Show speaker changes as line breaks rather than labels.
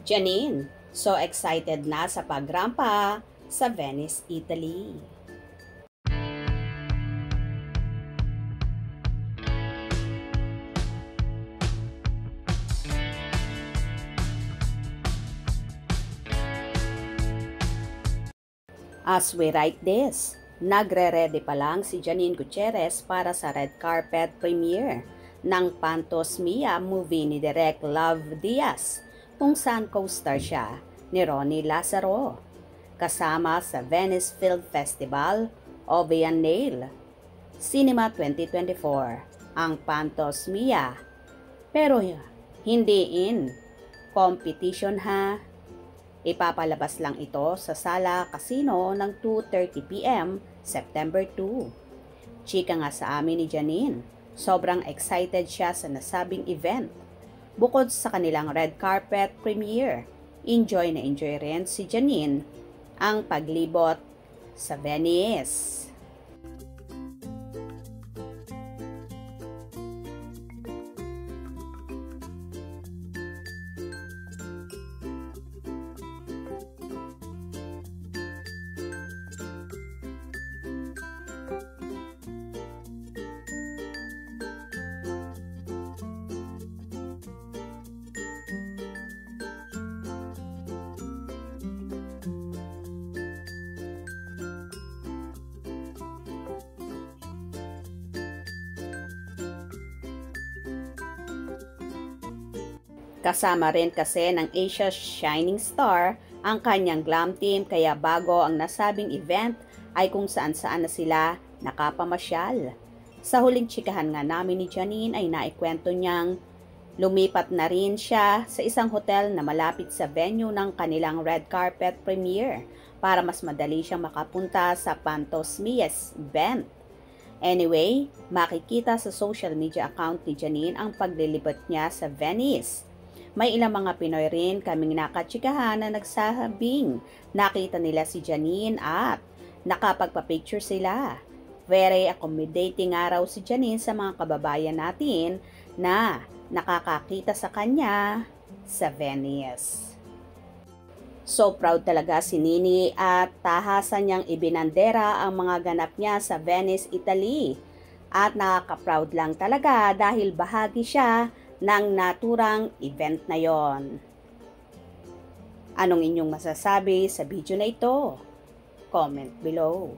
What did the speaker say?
Janine, so excited na sa pagrampa sa Venice, Italy. As we write this, nagre-ready pa lang si Janine Gutierrez para sa red carpet premiere ng Pantos Mia movie ni Direk Love Diaz, kung saan co-star siya ni Ronnie Lazaro. Kasama sa Venice Film Festival o Biennale Cinema 2024 ang Pantos Mia. Pero hindi in competition ha. Ipapalabas lang ito sa Sala Casino ng 2:30 p.m. September 2. Chika nga sa amin ni Janine, sobrang excited siya sa nasabing event. Bukod sa kanilang red carpet premiere, enjoy na enjoy rin si Janine ang paglibot sa Venice. Kasama rin kasi ng Asia's Shining Star ang kanyang glam team, kaya bago ang nasabing event ay kung saan-saan na sila nakapamasyal. Sa huling tsikahan nga namin ni Janine ay naikwento niyang lumipat na rin siya sa isang hotel na malapit sa venue ng kanilang red carpet premiere para mas madali siyang makapunta sa Pantos Mia's event. Anyway, makikita sa social media account ni Janine ang paglilibot niya sa Venice. May ilang mga Pinoy rin kaming nakatsikahan na nagsasabing nakita nila si Janine at nakapagpa-picture sila. Very accommodating nga raw si Janine sa mga kababayan natin na nakakakita sa kanya sa Venice. So proud talaga si Nini at tahasan niyang ibinandera ang mga ganap niya sa Venice, Italy. At nakaka-proud lang talaga dahil bahagi siya ng naturang event na yon. Anong inyong masasabi sa video na ito? Comment below.